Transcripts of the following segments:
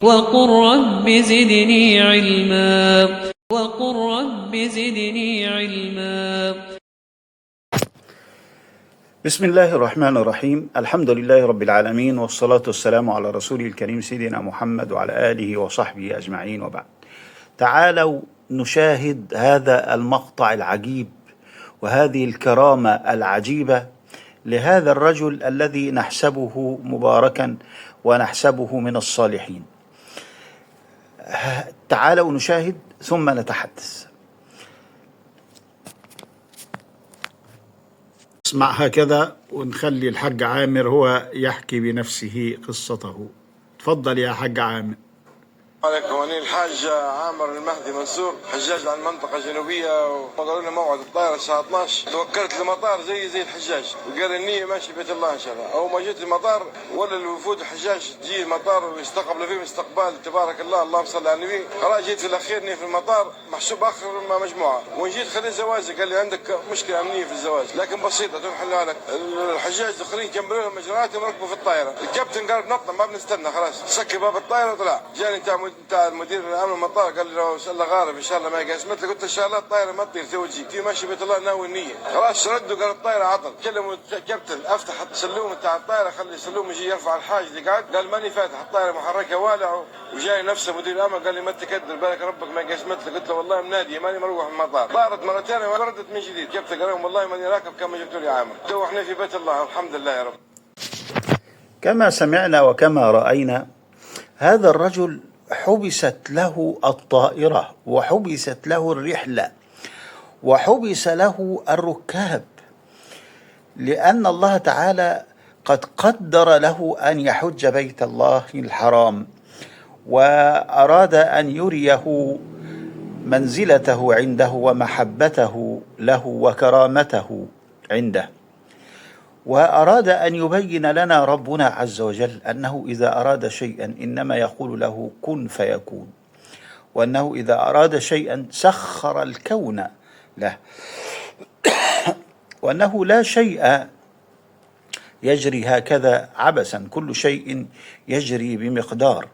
وقل رب زدني علما وقل رب زدني علما. بسم الله الرحمن الرحيم. الحمد لله رب العالمين، والصلاة والسلام على رسوله الكريم سيدنا محمد وعلى آله وصحبه أجمعين، وبعد. تعالوا نشاهد هذا المقطع العجيب وهذه الكرامة العجيبة لهذا الرجل الذي نحسبه مباركا ونحسبه من الصالحين. تعالوا نشاهد ثم نتحدث. اسمع هكذا ونخلي الحاج عامر هو يحكي بنفسه قصته. تفضل يا حاج عامر. عليكم. أنا الحاج عامر المهدي منصور، حجاج عن المنطقة الجنوبية، وقالوا لنا موعد الطائرة الساعة 12. توكلت للمطار زي الحجاج، وقال النية ماشي بيت الله إن شاء الله. أول ما جيت المطار ولا الوفود الحجاج تجي المطار ويستقبلوا فيهم استقبال تبارك الله، اللهم صل على النبي. خلاص جيت في الأخير في المطار محسوب آخر مجموعة، وجيت خلي زواجي، قال لي عندك مشكلة أمنية في الزواج لكن بسيطة تنحلها لك. الحجاج الآخرين كملوا لهم إجراءاتهم وركبوا في الطائرة. الكابتن قال نطلع ما بنستنى، خلاص سكر باب الطائرة وطلع. جاني بتاع المدير الامن المطار قال لي لو ان شاء الله غارب ان شاء الله ما يقاسمت لي. قلت ان شاء الله الطائره ما تطير توجي في ماشي بيت الله ناوي النيه. خلاص ردوا قال الطائره عطل. كلموا الكابتن افتح السلوم بتاع الطائره، خلي السلوم يجي يرفع الحاج اللي قاعد. قال ماني فاتح الطائره محركه والع. وجاي نفسه مدير الامن قال لي ما تكدر بالك ربك ما يقاسمت لي. قلت له والله مناديه ماني مروح المطار. طارت مرتين وردت من جديد. الكابتن قال لهم والله ماني راكب كما جبتوا لي عامر. تو احنا في بيت الله الحمد لله يا رب. كما سمعنا وكما رأينا، هذا الرجل حبست له الطائرة وحبست له الرحلة وحبس له الركاب، لأن الله تعالى قد قدر له أن يحج بيت الله الحرام، وأراد أن يريه منزلته عنده ومحبته له وكرامته عنده. وأراد أن يبين لنا ربنا عز وجل أنه إذا أراد شيئا إنما يقول له كن فيكون، وأنه إذا أراد شيئا سخر الكون له، وأنه لا شيء يجري هكذا عبثا، كل شيء يجري بمقدار،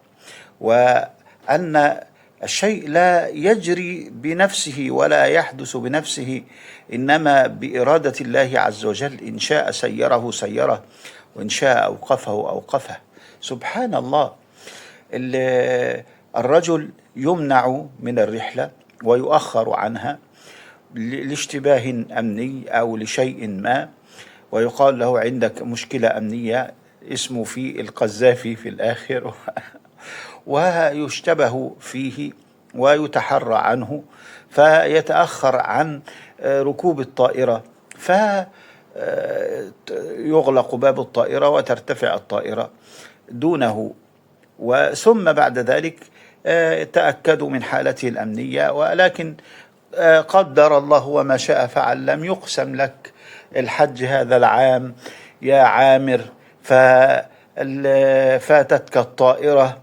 وأن الشيء لا يجري بنفسه ولا يحدث بنفسه، إنما بإرادة الله عز وجل. إن شاء سيره سيره، وإن شاء أوقفه أوقفه. سبحان الله. الرجل يمنع من الرحلة ويؤخر عنها لاشتباه أمني أو لشيء ما، ويقال له عندك مشكلة أمنية، اسمه في القذافي في الآخر ويشتبه فيه ويتحرى عنه، فيتأخر عن ركوب الطائرة، فيغلق باب الطائرة وترتفع الطائرة دونه. وثم بعد ذلك تأكدوا من حالته الأمنية، ولكن قدر الله وما شاء فعل، لم يقسم لك الحج هذا العام يا عامر، فاتتك الطائرة،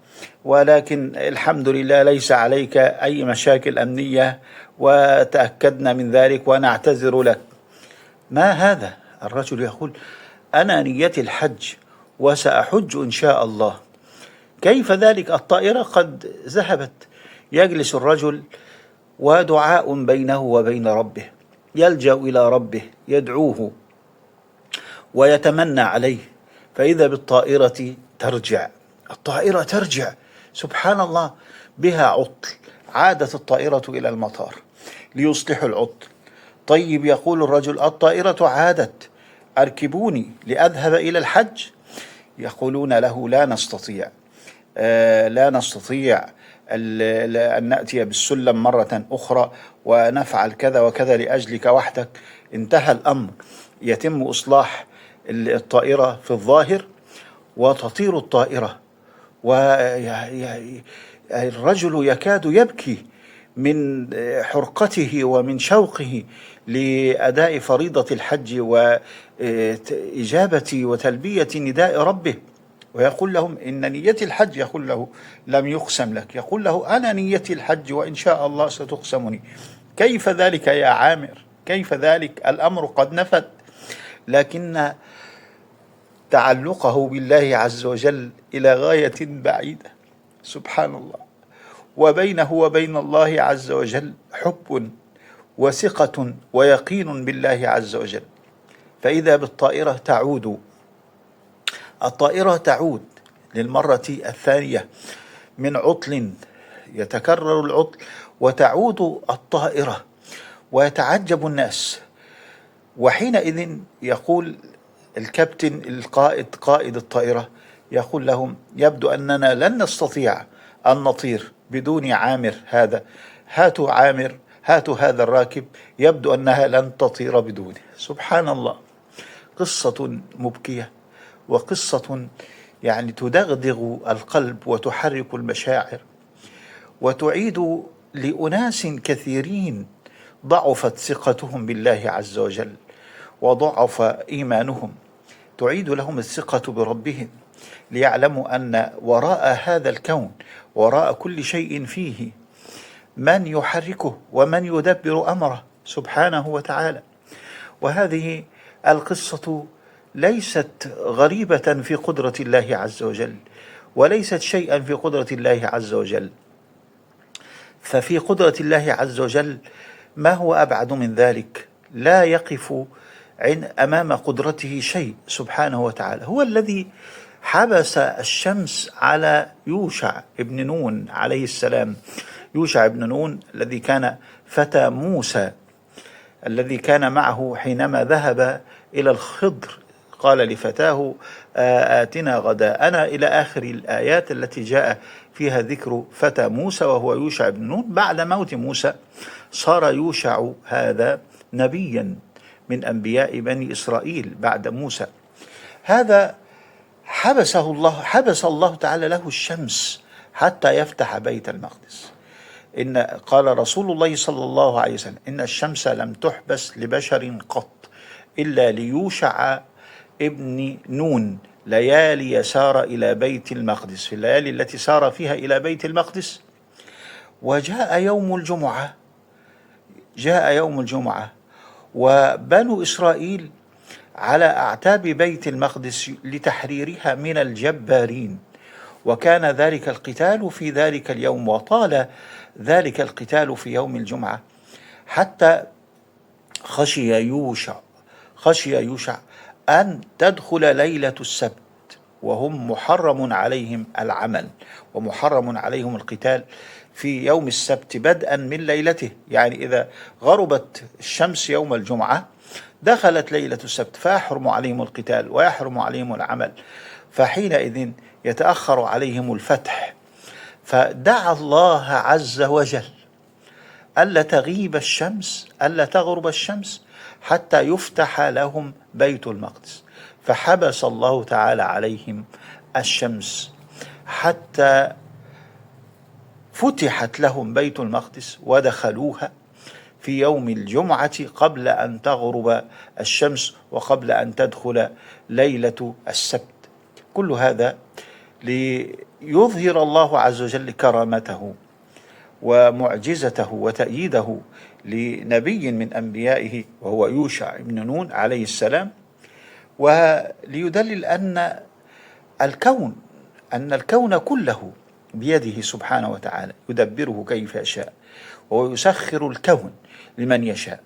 ولكن الحمد لله ليس عليك أي مشاكل أمنية، وتأكدنا من ذلك ونعتذر لك. ما هذا؟ الرجل يقول أنا نيتي الحج وسأحج إن شاء الله. كيف ذلك؟ الطائرة قد ذهبت. يجلس الرجل ودعاء بينه وبين ربه، يلجأ إلى ربه يدعوه ويتمنى عليه، فإذا بالطائرة ترجع. الطائرة ترجع، سبحان الله، بها عطل. عادت الطائرة إلى المطار ليصلحوا العطل. طيب، يقول الرجل الطائرة عادت، أركبوني لأذهب إلى الحج. يقولون له لا نستطيع، لا نستطيع أن نأتي بالسلم مرة أخرى ونفعل كذا وكذا لأجلك وحدك. انتهى الأمر، يتم إصلاح الطائرة في الظاهر وتطير الطائرة، والرجل يكاد يبكي من حرقته ومن شوقه لأداء فريضة الحج وإجابة وتلبية نداء ربه. ويقول لهم إن نيتي الحج، يقول له لم يقسم لك، يقول له أنا نيتي الحج وإن شاء الله ستقسمني. كيف ذلك يا عامر؟ كيف ذلك؟ الأمر قد نفد. لكن تعلقه بالله عز وجل إلى غاية بعيدة، سبحان الله. وبينه وبين الله عز وجل حب وثقة ويقين بالله عز وجل. فإذا بالطائرة تعود، الطائرة تعود للمرة الثانية من عطل، يتكرر العطل وتعود الطائرة، ويتعجب الناس. وحينئذ يقول الكابتن القائد، قائد الطائرة، يقول لهم: يبدو أننا لن نستطيع أن نطير بدون عامر هذا، هاتوا عامر، هاتوا هذا الراكب، يبدو أنها لن تطير بدونه. سبحان الله. قصة مبكية، وقصة يعني تدغدغ القلب وتحرك المشاعر، وتعيد لأناس كثيرين ضعفت ثقتهم بالله عز وجل وضعف إيمانهم، تعيد لهم الثقة بربهم، ليعلموا أن وراء هذا الكون، وراء كل شيء فيه، من يحركه ومن يدبر أمره سبحانه وتعالى. وهذه القصة ليست غريبة في قدرة الله عز وجل، وليست شيئا في قدرة الله عز وجل، ففي قدرة الله عز وجل ما هو أبعد من ذلك. لا يقف أمام قدرته شيء سبحانه وتعالى. هو الذي حبس الشمس على يوشع ابن نون عليه السلام. يوشع ابن نون الذي كان فتى موسى، الذي كان معه حينما ذهب إلى الخضر، قال لفتاه: آتنا غداءنا، إلى آخر الآيات التي جاء فيها ذكر فتى موسى وهو يوشع بن نون. بعد موت موسى صار يوشع هذا نبيا من أنبياء بني إسرائيل بعد موسى. هذا حبس الله تعالى له الشمس حتى يفتح بيت المقدس. قال رسول الله صلى الله عليه وسلم: إن الشمس لم تحبس لبشر قط إلا ليوشع ابن نون ليالي سار إلى بيت المقدس، في الليالي التي سار فيها إلى بيت المقدس. وجاء يوم الجمعة وبنو إسرائيل على أعتاب بيت المقدس لتحريرها من الجبارين، وكان ذلك القتال في ذلك اليوم، وطال ذلك القتال في يوم الجمعة، حتى خشي يوشع أن تدخل ليلة السبت وهم محرم عليهم العمل ومحرم عليهم القتال في يوم السبت بدءا من ليلته. يعني إذا غربت الشمس يوم الجمعة دخلت ليلة السبت، فيحرم عليهم القتال ويحرم عليهم العمل، فحينئذ يتأخر عليهم الفتح. فدعا الله عز وجل ألا تغرب الشمس حتى يفتح لهم بيت المقدس، فحبس الله تعالى عليهم الشمس حتى فتحت لهم بيت المقدس ودخلوها في يوم الجمعة قبل أن تغرب الشمس وقبل أن تدخل ليلة السبت. كل هذا ليظهر الله عز وجل كرامته ومعجزته وتأييده لنبي من أنبيائه وهو يوشع بن نون عليه السلام، وليدلل أن الكون كله بيده سبحانه وتعالى، يدبره كيف يشاء، ويسخر الكون لمن يشاء،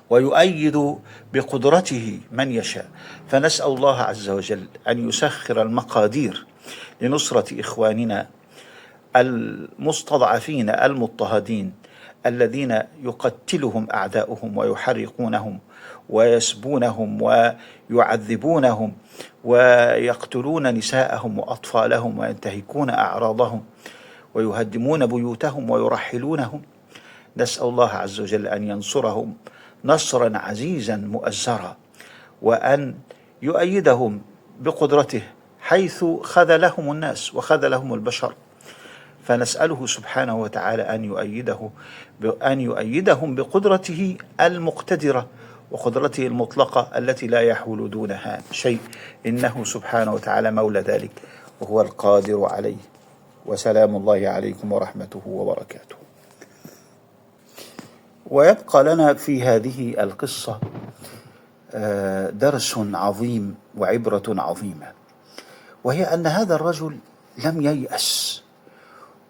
ويؤيد بقدرته من يشاء. فنسأل الله عز وجل أن يسخر المقادير لنصرة إخواننا المستضعفين المضطهدين الذين يقتلهم أعداؤهم ويحرقونهم ويسبونهم ويعذبونهم ويقتلون نساءهم وأطفالهم وينتهكون أعراضهم ويهدمون بيوتهم ويرحلونهم. نسأل الله عز وجل أن ينصرهم نصرا عزيزا مؤزرا، وأن يؤيدهم بقدرته حيث خذلهم الناس وخذلهم البشر. فنسأله سبحانه وتعالى أن يؤيدهم بقدرته المقتدرة وقدرته المطلقة التي لا يحول دونها شيء، إنه سبحانه وتعالى مولى ذلك وهو القادر عليه. وسلام الله عليكم ورحمته وبركاته. ويبقى لنا في هذه القصة درس عظيم وعبرة عظيمة، وهي أن هذا الرجل لم ييأس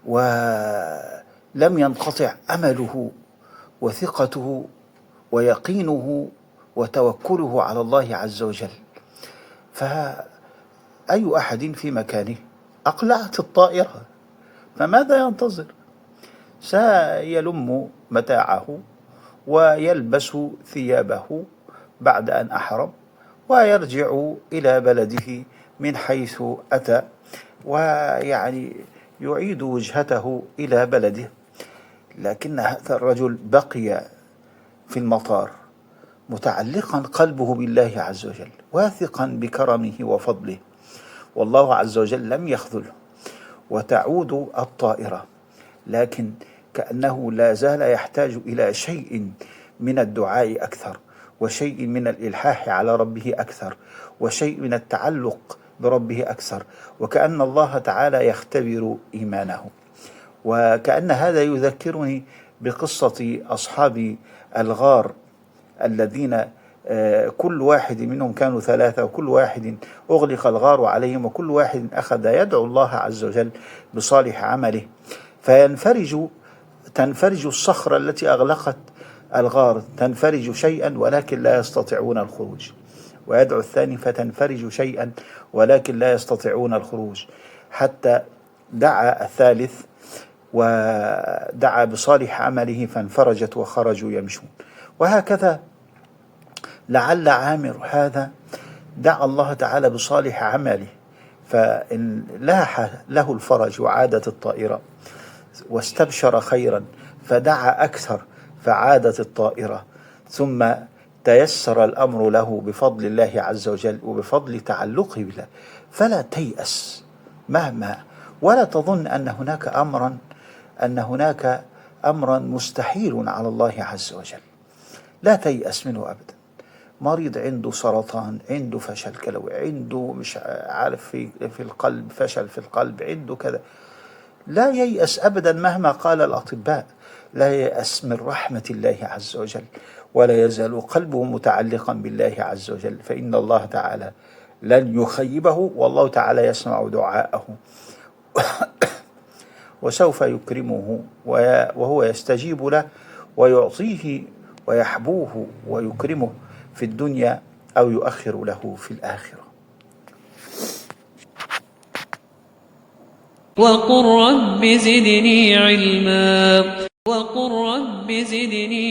ولم ينقطع أمله وثقته ويقينه وتوكله على الله عز وجل. فأي أحد في مكانه أقلعت الطائرة، فماذا ينتظر؟ سيلم متاعه ويلبس ثيابه بعد أن أحرم ويرجع إلى بلده من حيث أتى، ويعني يعيد وجهته إلى بلده. لكن هذا الرجل بقي في المطار متعلقا قلبه بالله عز وجل، واثقا بكرمه وفضله، والله عز وجل لم يخذله. وتعود الطائرة، لكن كأنه لا زال يحتاج إلى شيء من الدعاء أكثر، وشيء من الإلحاح على ربه أكثر، وشيء من التعلق بربه أكثر، وكأن الله تعالى يختبر إيمانه. وكأن هذا يذكرني بقصة أصحاب الغار الذين كل واحد منهم كانوا ثلاثة، وكل واحد أغلق الغار عليهم، وكل واحد أخذ يدعو الله عز وجل بصالح عمله، تنفرج الصخرة التي أغلقت الغار، تنفرج شيئا ولكن لا يستطيعون الخروج، ويدعو الثاني فتنفرج شيئا ولكن لا يستطيعون الخروج، حتى دعا الثالث ودعا بصالح عمله فانفرجت وخرجوا يمشون. وهكذا لعل عامر هذا دعا الله تعالى بصالح عمله فإن لاح له الفرج وعادت الطائرة، واستبشر خيرا فدعا أكثر فعادت الطائرة، ثم تيسر الأمر له بفضل الله عز وجل وبفضل تعلقه بالله. فلا تيأس مهما، ولا تظن أن هناك أمرا مستحيل على الله عز وجل. لا تيأس منه أبدا. مريض عنده سرطان، عنده فشل كلوي، عنده مش عارف في القلب، فشل في القلب، عنده كذا، لا ييأس أبدا مهما قال الأطباء. لا ييأس من رحمة الله عز وجل، ولا يزال قلبه متعلقا بالله عز وجل، فإن الله تعالى لن يخيبه، والله تعالى يسمع دعاءه وسوف يكرمه وهو يستجيب له ويعطيه ويحبوه ويكرمه في الدنيا أو يؤخر له في الآخرة. وقل رب زدني علما. وقل رب زدني